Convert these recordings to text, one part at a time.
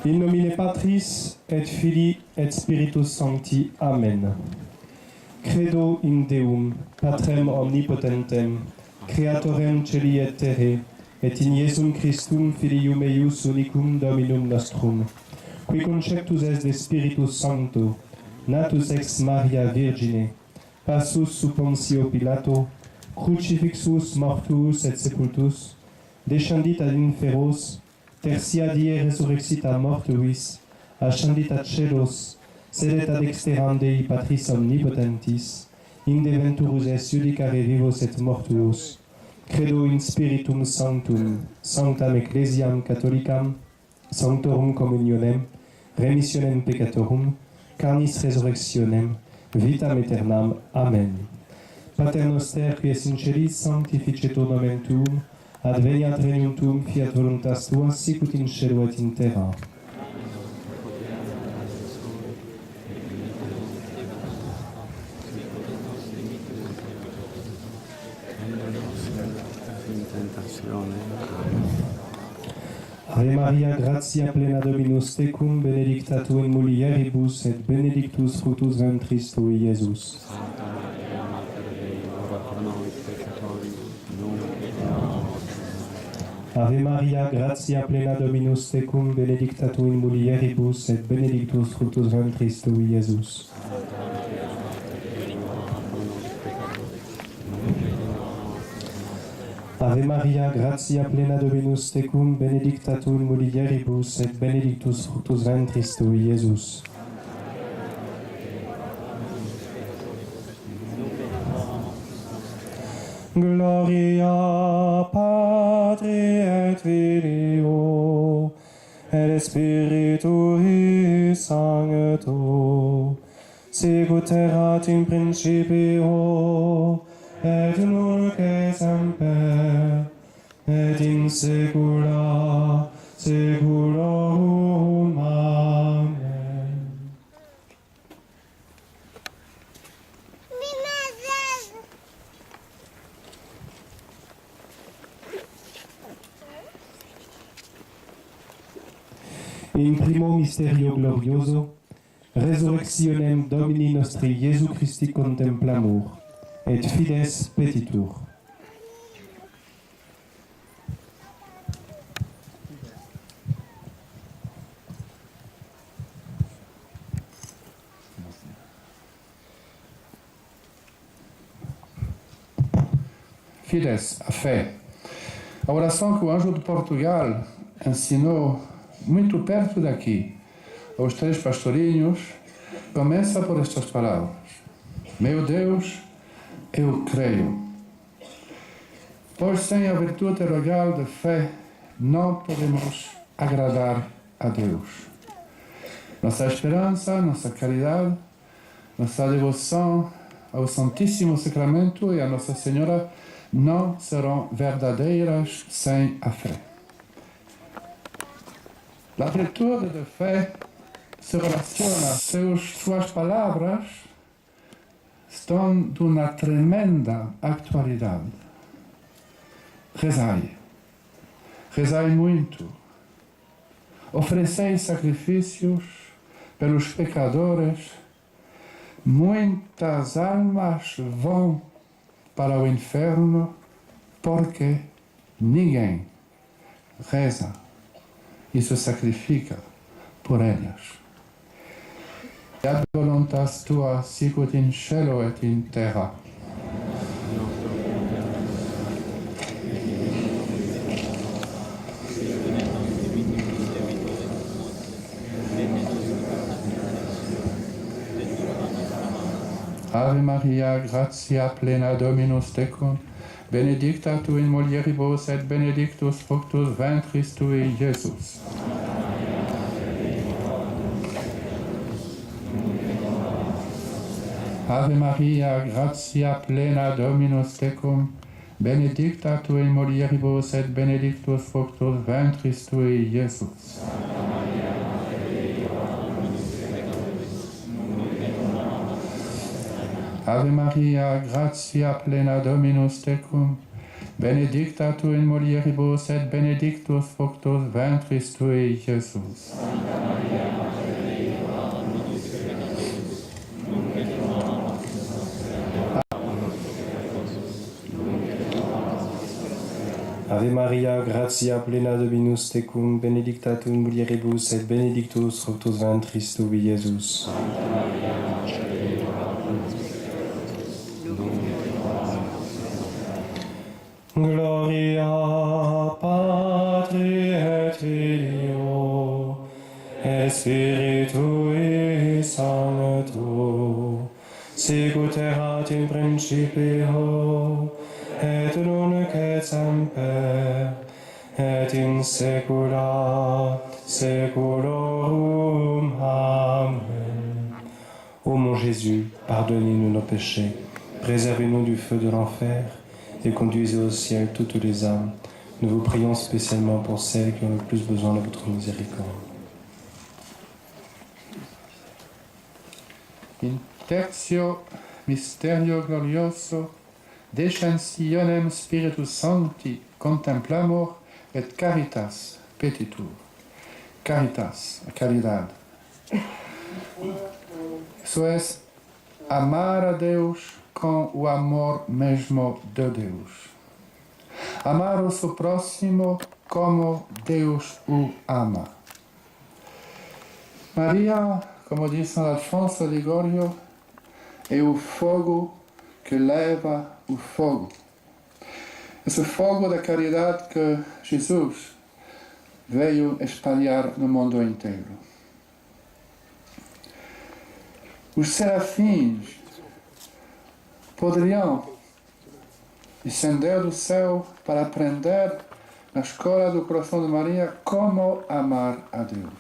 In nomine Patris et Filii et Spiritus Sancti. Amen. Credo in Deum, Patrem omnipotentem, Creatorem celi et terrae, et in Iesum Christum Filium eius unicum Dominum nostrum, qui conceptus est de Spiritus Sancto, natus ex Maria Virgine, passus sub Pontio Pilato, crucifixus mortuus et sepultus, descendit ad inferos, tertia die resurrexit a mortuis, ascendit ad celos, sedet ad exteram Dei Patris omnipotentis, inde venturus est judicare vivos et mortuos. Credo in Spiritum Sanctum, sanctam Ecclesiam Catholicam, sanctorum communionem, remissionem peccatorum, carnis resurrectionem, vitam aeternam. Amen. Pater noster, qui es in celis, sanctificetur nomen tuum, adveniat regnum tuum, fiat voluntas tua, sicut in cielo et in terra. Ave Maria, gratia plena Dominus tecum, benedicta tu in mulieribus, et benedictus fructus ventris tui, Iesus. Santa Maria, Mater Dei, ora pro nobis peccatoribus, nunc et in hora mortis nostre. Ave Maria, gratia plena Dominus tecum, benedicta tu in mulieribus, et benedictus fructus ventris tui, Iesus. Santa Maria, Mater Dei, ora pro nobis peccatoribus, nunc et in hora mortis nostre. Ave Maria, gratia plena Dominus tecum, benedicta tu in mulieribus, et benedictus fructus ventris tui, Iesus. Gloria Patri et Filio et Spiritui Sancto, sicut erat in principio et nunc et semper et in saecula saeculorum. Amen. In primo mysterio glorioso, resurrectionem Domini nostri Iesu Christi contemplamur, et fides petitur. Fides, a fé. A oração que o anjo de Portugal ensinou muito perto daqui, aos 3 pastorinhos, começa por estas palavras: Meu Deus, eu creio. Pois sem a virtude regal de fé, não podemos agradar a Deus. Nossa esperança, nossa caridade, nossa devoção ao Santíssimo Sacramento e a Nossa Senhora não serão verdadeiras sem a fé. A virtude de fé se relaciona, suas palavras estão de uma tremenda atualidade. Rezai, rezai muito, oferecei sacrifícios pelos pecadores, muitas almas vão para o inferno porque ninguém reza e se sacrifica por elas. Ad voluntas tua sicut in cielo et in terra. Ave Maria, gratia plena Dominus tecum, benedicta tu in mulieribus et benedictus fructus ventris tui, Iesus. Ave Maria, gratia plena Dominus tecum, benedicta tu in mulieribus et benedictus fructus ventris tui, Iesus. Ave Maria, gratia plena Dominus tecum, benedicta tu in mulieribus et benedictus fructus ventris tui, Iesus. Ave Maria, gratia plena Dominus tecum, benedicta tu in mulieribus et benedictus fructus ventris tui, Iesus. Gloria Patri et Filio et Spiritui Sancto, sicut erat in principio et nunc et semper et in saecula saeculorum. Amen. Ô mon Jésus, pardonnez-nous nos péchés, préservez-nous du feu de l'enfer et conduisez au ciel toutes les âmes. Nous vous prions spécialement pour celles qui ont le plus besoin de votre miséricorde. In tertio mysterio glorioso descensionem Spiritus Sancti contemplamur et caritas petitur. Caritas, a caridad. Isso es amar a Deus com o amor mesmo de Deus. Amar o seu próximo como Deus o ama. Maria, como diz São Alfonso Ligorio, é o fogo que leva o fogo. Esse fogo da caridade que Jesus veio espalhar no mundo inteiro. Os serafins poderiam descender do céu para aprender na escola do coração de Maria como amar a Deus.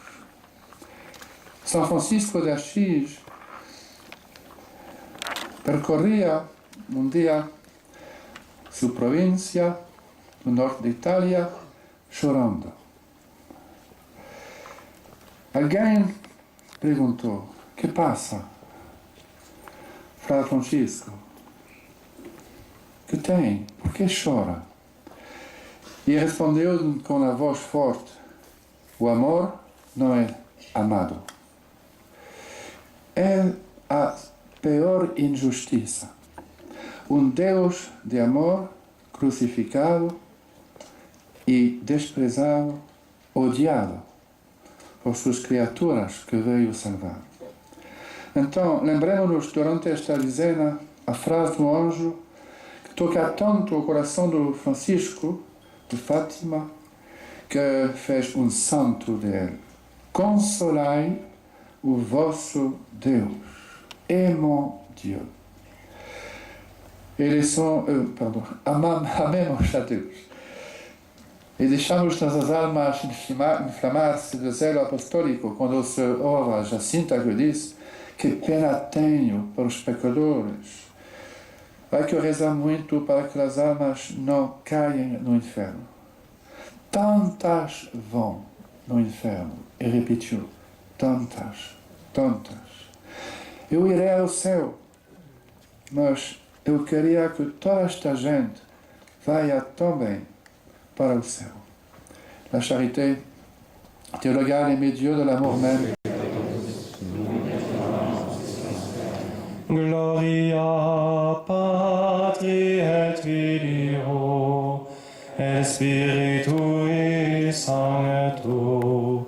São Francisco de Assis percorria um dia sua província no norte da Itália chorando. Alguém perguntou: "Que passa, Frei Francisco? Que tem? Por que chora?" E respondeu com a voz forte: "O amor não é amado. É a pior injustiça. Um Deus de amor crucificado e desprezado, odiado por suas criaturas que veio salvar." Então, lembremos-nos durante esta dezena a frase do anjo que toca tanto o coração do Francisco de Fátima, que fez um santo dele. Consolai o vosso Deus, é mon Dieu. Eles são, amemos a Deus. E deixamos nossas almas inflamar-se do zelo apostólico quando se ora Jacinta que diz: "Que pena tenho para os pecadores." Vai que eu rezar muito para que as almas não caiam no inferno. Tantas vão no inferno. E repetiu: tantas, tantas. Eu irei ao céu, mas eu queria que toda esta gente vá também para o céu. La charité théologale et médieux de l'amour même. Gloria Patri et Filio et Spiritui Sancto,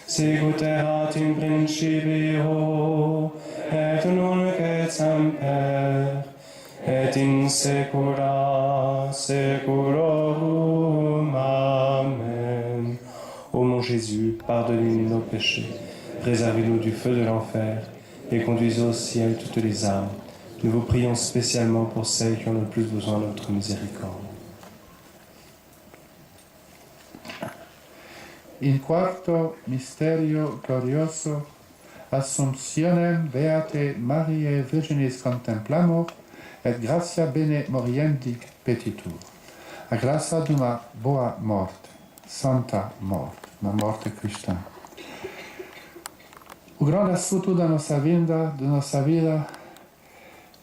sicut erat in principio et nunc et semper et in saecula saeculorum. Amen. Ô mon Jésus, pardonnez-nous nos péchés, préservez-nous du feu de l'enfer et conduisez au ciel toutes les âmes. Nous vous prions spécialement pour celles qui ont le plus besoin de votre miséricorde. In quarto mysterio glorioso Assumptionem Beate Mariae Virginis contemplamur et gratia bene moriendi petitur. A graça de uma boa morte, santa morte, uma morte cristã. O grande assunto da nossa vida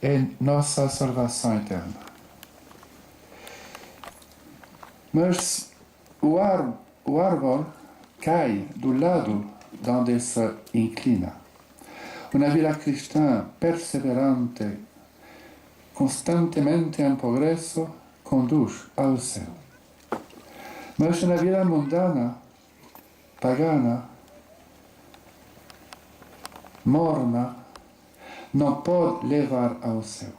é nossa salvação eterna. Mas o árvore cai do lado de onde se inclina. Uma vida cristã perseverante, constantemente em progresso, conduz ao céu. Mas uma vida mundana, pagana, morna, não pode levar ao céu.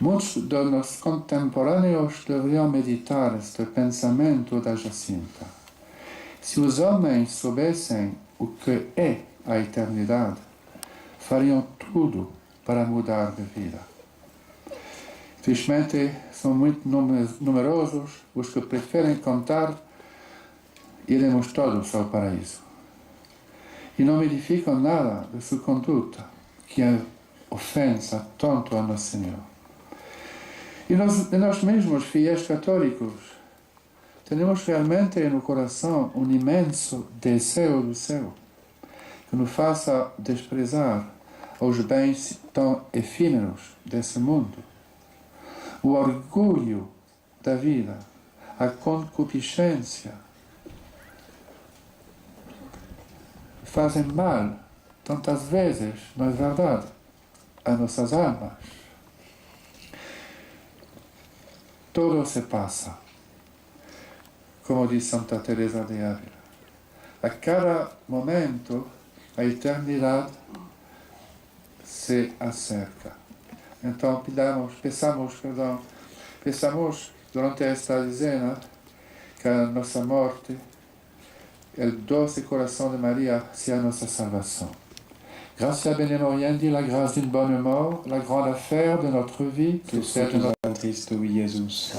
Muitos de nós contemporâneos deveriam meditar este pensamento da Jacinta. Se os homens soubessem o que é a eternidade, fariam tudo para mudar de vida. Infelizmente, são muito numerosos os que preferem cantar iremos todos ao paraíso. E não modificam nada de sua conduta, que é ofensa tanto a Nosso Senhor. E nós mesmos, fiéis católicos, temos realmente no coração um imenso desejo do céu, que nos faça desprezar os bens tão efímeros desse mundo. O orgulho da vida, a concupiscência, fazem mal, tantas vezes, não é verdade, a nossas almas. Todo se passa, como diz Santa Teresa de Ávila. A cada momento, a eternidade se acerca. Então, pensamos durante esta dezena que a nossa morte, o doce coração de Maria, seja a nossa salvação. Gratia benemorendi, la grâce d'une bonne mort, la grande affaire de notre vie, que c'est de notre Christo Jesus.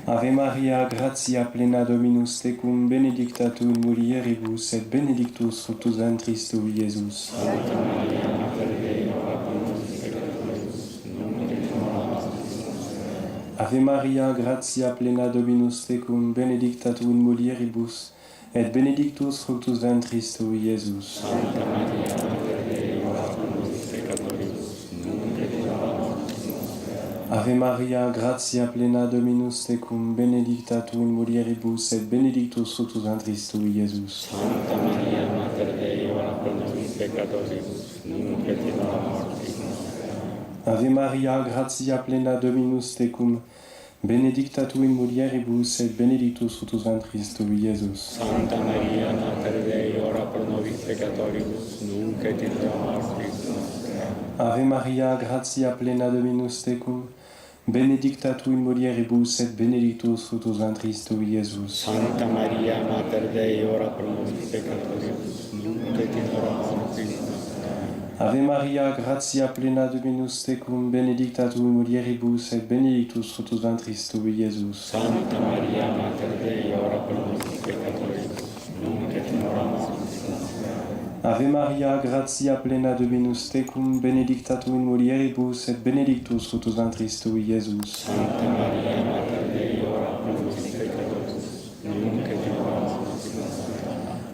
Ave Maria, gratia plena Dominus tecum, benedicta tu in mulieribus, et benedictus fructus ventris tui, Iesus. Ave Maria, gratia plena Dominus tecum, benedicta tu in mulieribus, et benedictus fructus ventris tui, Iesus. Ave Maria, gratia plena Dominus tecum, benedicta tu in mulieribus, et benedictus fructus ventris tui, Iesus. Santa Maria, Mater Dei, ora pro nobis peccatoribus, nunc et in hora mortis nostre. Ave Maria, gratia plena Dominus tecum, benedicta tu in mulieribus, et benedictus fructus ventris tui, Iesus. Santa Maria, Mater Dei, ora pro nobis peccatoribus, nunc et in hora mortis nostre. Ave Maria, gratia plena Dominus tecum, benedicta tu in mulieribus, et benedictus fructus ventris tui, Iesus. Santa Maria, Mater Dei, ora pro nobis peccatoribus, nunc et in hora mortis nostre. Ave Maria, gratia plena Dominus tecum, benedicta tu in mulieribus, et benedictus fructus ventris tui, Iesus. Santa Maria, Mater Dei, ora pro nobis peccatoribus, nunc et in hora mortis nostre. Ave Maria, gratia plena Dominus tecum, benedicta tu in mulieribus, et benedictus fructus ventris tui, Iesus. Santa Maria, Mater Dei, ora pro nobis peccatoribus, nunc et in hora mortis nostre.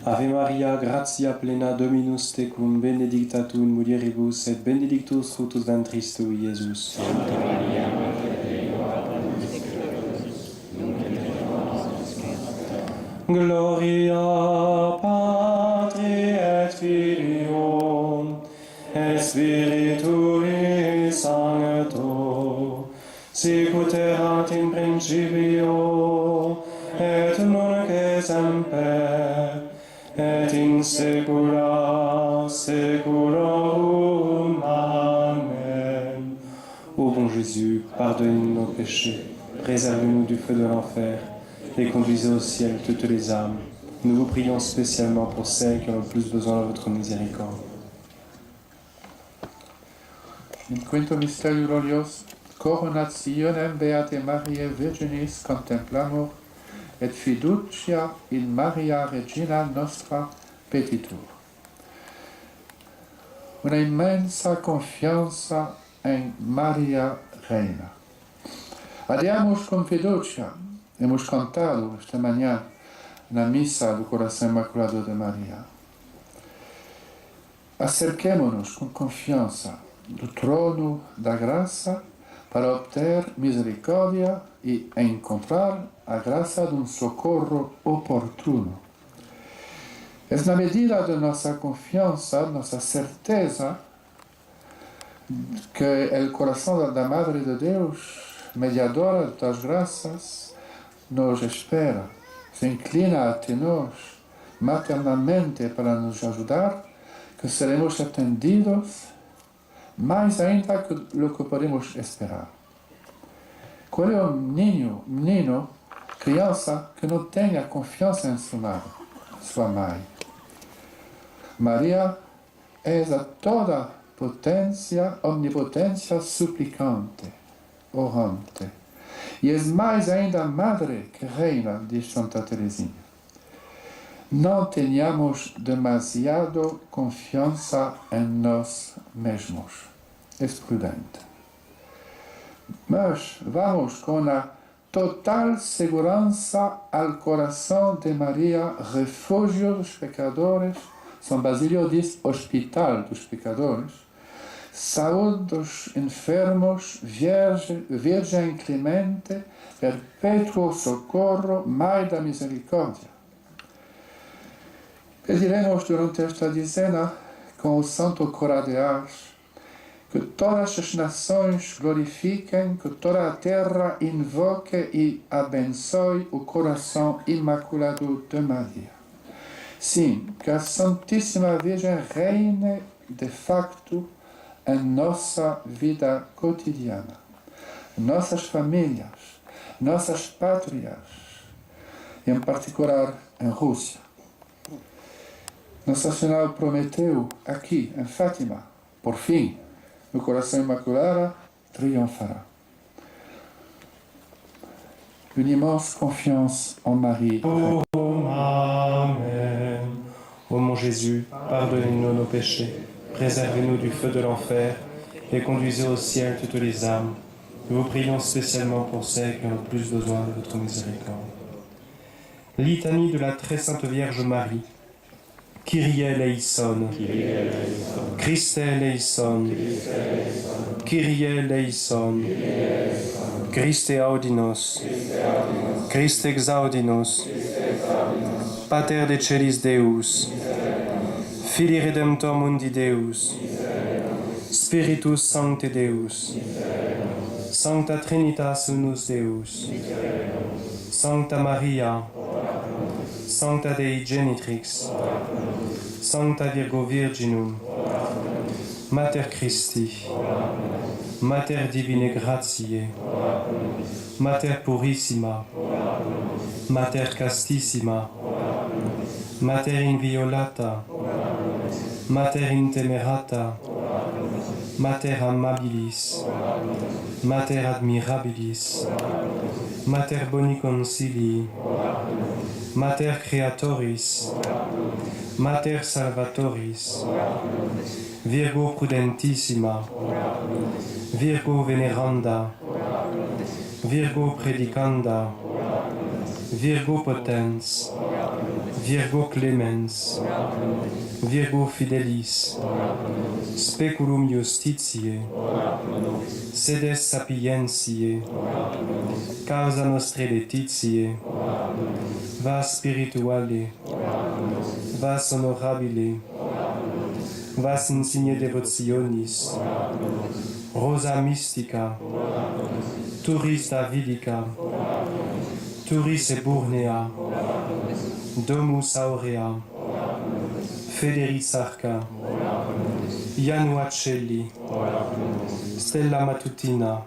Ave Maria, gratia plena Dominus tecum, benedicta tu in mulieribus, et benedictus fructus ventris tui, Iesus. Santa Maria, Mater Dei, ora pro nobis peccatoribus, nunc et in hora mortis nostre. Gloria Patri et Filio et Spiritui Sancto, sicut erat in principio, et nunc et semper, et in saecula saeculorum. Amen. Ô bon Jésus, pardonnez-nous nos péchés, préservez-nous du feu de l'enfer, et conduisez au ciel toutes les âmes. Nous vous prions spécialement pour celles qui ont le plus besoin de votre miséricorde. In quinto mysterio glorios, coronationem Beate Mariae Virginis contemplamur, et fiducia in Maria Regina nostra petitur. Una immensa confianza en Maria Reina. Adiamos con fiducia. Hemos cantado esta mañana na missa do Coração Imaculado de Maria. Acerquemo-nos com confiança do trono da graça para obter misericórdia e encontrar a graça de um socorro oportuno. É na medida de nossa confiança, nossa certeza, que o coração da Madre de Deus, mediadora das graças, nos espera, se inclina ante nós maternamente para nos ajudar, que seremos atendidos mais ainda que o que podemos esperar. Qual é o menino, criança, que não tenha confiança em sua mãe? Maria é a toda potência, omnipotência suplicante, orante. E é mais ainda a Madre que reina, diz Santa Teresinha. Não tenhamos demasiado confiança em nós mesmos. É prudente. Mas vamos com a total segurança ao coração de Maria, refúgio dos pecadores. São Basílio diz hospital dos pecadores, saúde dos enfermos, Virgem clemente, perpétuo socorro, Mãe da misericórdia. Pediremos durante esta dezena, com o Santo Cora de Ars, que todas as nações glorifiquem, que toda a terra invoque e abençoe o coração imaculado de Maria. Sim, que a Santíssima Virgem reine de facto em nossa vida cotidiana, em nossas famílias, nossas pátrias, em particular em Rússia. Nossa Senhora prometeu aqui, em Fátima, por fim, o coração imaculado triomfará. Une immense confiance en Marie. Amen. Ô mon Jésus, pardonnez-nous nos péchés, préservez-nous du feu de l'enfer et conduisez au ciel toutes les âmes. Nous vous prions spécialement pour celles qui ont le plus besoin de votre miséricorde. Litanie de la très sainte Vierge Marie. Kyrie eleison. Christe eleison. Kyrie eleison. Christe audinos. Christe exaudinos. Pater de celis Deus. Filii Redemptor mundi Deus. Spiritus Sancte Deus. Sancta Trinitas Unus Deus. Sancta Maria. Sancta Dei Genitrix. Sancta Virgo Virginum. Mater Christi. Mater Divine Gratiae. Mater Purissima. Mater Castissima. Mater Inviolata. Mater Intemerata. Mater Amabilis. Mater Admirabilis. Mater Boni Concilii. Mater Creatoris. Mater Salvatoris. Virgo Prudentissima. Virgo Veneranda. Virgo Predicanda. Virgo Potens. Virgo Clemens. Virgo Fidelis. Speculum Justitiae. Sedes Sapientiae. Causa Nostre Laetitiae. Vas Spirituale. Vas Honorabile. Vas Insigne Devotionis. Rosa Mystica. Turis Davidica. Turis Eburnea. Domus Aurea. Federis Arca. Janua Celli. Stella Matutina.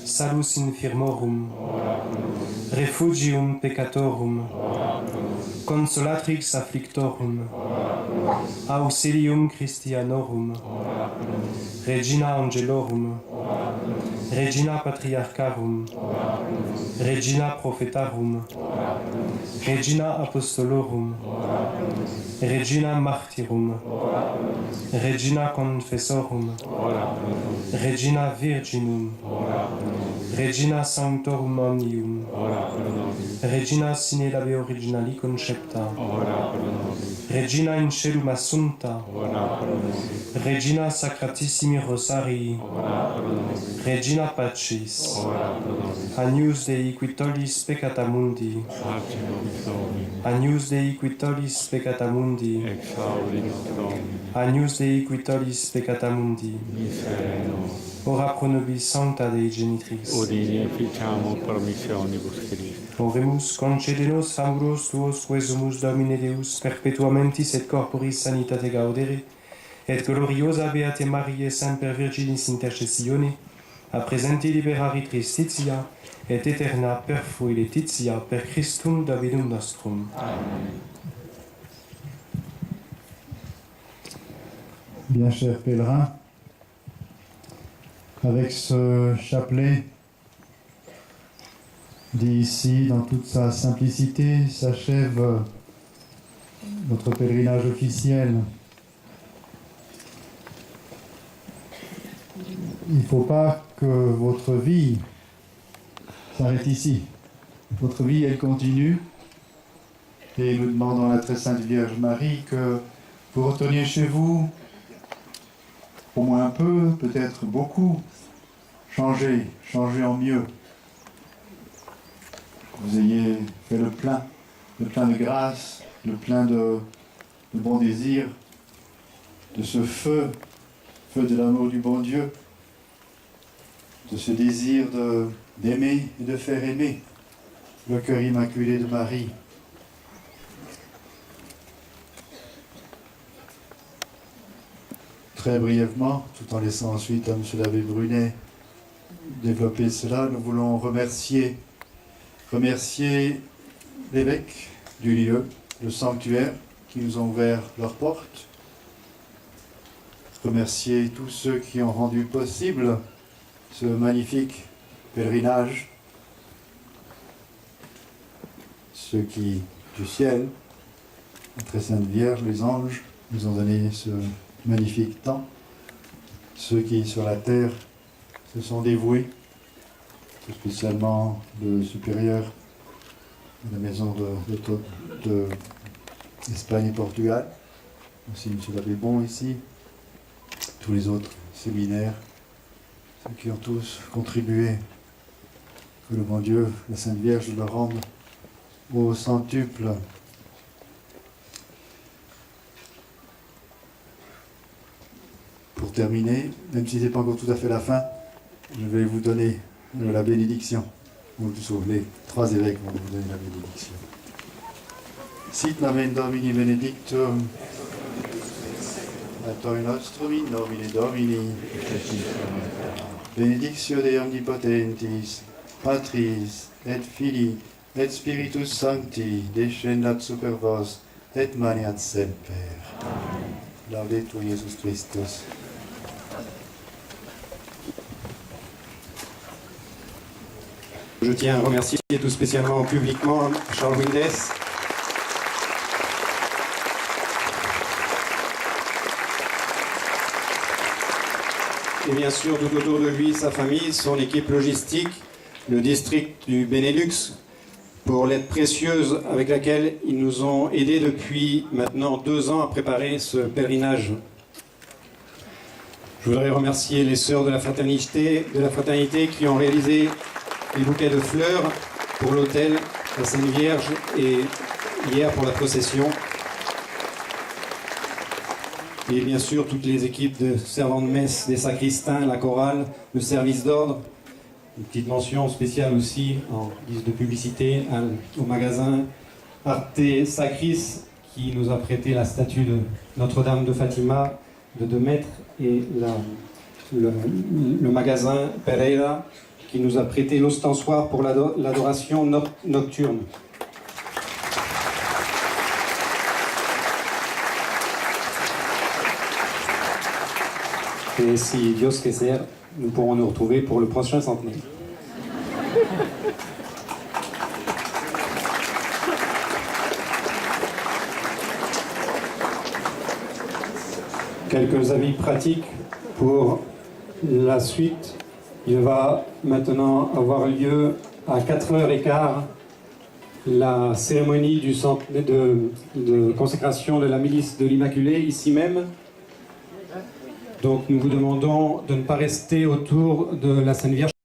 Salus Infirmorum. Refugium Peccatorum. Consolatrix Afflictorum. Auxilium Christianorum. Regina Angelorum. Regina Patriarcharum. Regina Prophetarum. Regina Apostolorum. Regina Martyrum. Regina Confessorum. Regina Virginum. Regina Sanctorum Omnium, ora pro nobis, Regina sine labeo originali concepta, ora pro nobis, Regina in celum assumpta, ora pro nobis, Regina Sacratissimi Rosarii, ora pro nobis, Regina Pacis, ora pro nobis, Agnus Dei qui tollis peccata mundi, parce nobis Domini, Agnus Dei qui tollis peccata mundi, exaudi nos Domini, Agnus Dei qui tollis peccata mundi, miserere nos, ora pro nobis sancta Dei Genitris. udini efficiamo promissionibus Christi. Oremus, concede nos amuros tuos quesumus Domine Deus perpetuamentis et corporis sanitate gaudere, et gloriosa Beate Mariae semper Virginis intercessione, a presenti liberari tristitia, et eterna perfui letitia per Christum Dominum nostrum. Bien chers pèlerins, avec ce chapelet dit ici dans toute sa simplicité, s'achève notre pèlerinage officiel. Il ne faut pas que votre vie s'arrête ici. Votre vie, elle continue. Et nous demandons à la très sainte Vierge Marie que vous retourniez chez vous au moins un peu, peut-être beaucoup, changer en mieux. Vous ayez fait le plein de grâce, le plein de bons désirs, de ce feu de l'amour du bon Dieu, de ce désir d'aimer et de faire aimer le cœur immaculé de Marie. Très brièvement, tout en laissant ensuite à M. l'abbé Brunet développer cela, nous voulons remercier l'évêque du lieu, le sanctuaire, qui nous ont ouvert leurs portes. Remercier tous ceux qui ont rendu possible ce magnifique pèlerinage. Ceux qui, du ciel, la très sainte Vierge, les anges, nous ont donné ce magnifique temps. Ceux qui, sur la terre, se sont dévoués, tout spécialement le supérieur de la maison d'Espagne et Portugal, aussi M. l'abbé Bon ici, tous les autres séminaires, ceux qui ont tous contribué, que le bon Dieu, la Sainte Vierge, leur rende au centuple. Pour terminer, même si ce n'est pas encore tout à fait la fin, je vais vous donner la bénédiction. Ou plutôt, les trois évêques vont vous donner la bénédiction. Sit nomen Domini benedictum, et toi nostrum in nomine Domini, benedictio Dei omnipotentis, Patris, et Filii, et Spiritus Sancti, descendat super vos, et maniat semper. Laudetur Jesus Christus. Je tiens à remercier tout spécialement publiquement Charles Windes, et bien sûr tout autour de lui, sa famille, son équipe logistique, le district du Benelux, pour l'aide précieuse avec laquelle ils nous ont aidés depuis maintenant 2 ans à préparer ce pèlerinage. Je voudrais remercier les sœurs de la fraternité qui ont réalisé les bouquets de fleurs pour l'autel, la Sainte Vierge et hier pour la procession. Et bien sûr toutes les équipes de servants de messe, des sacristains, la chorale, le service d'ordre. Une petite mention spéciale aussi en guise de publicité au magasin Arte Sacris qui nous a prêté la statue de Notre-Dame de Fatima de 2 mètres et le magasin Pereira qui nous a prêté l'ostensoir pour l'adoration nocturne. Et si Dios quiser, nous pourrons nous retrouver pour le prochain centenaire. Quelques avis pratiques pour la suite. Il va maintenant avoir lieu à 4h15 la cérémonie de consécration de la milice de l'Immaculée, ici même. Donc nous vous demandons de ne pas rester autour de la Sainte Vierge.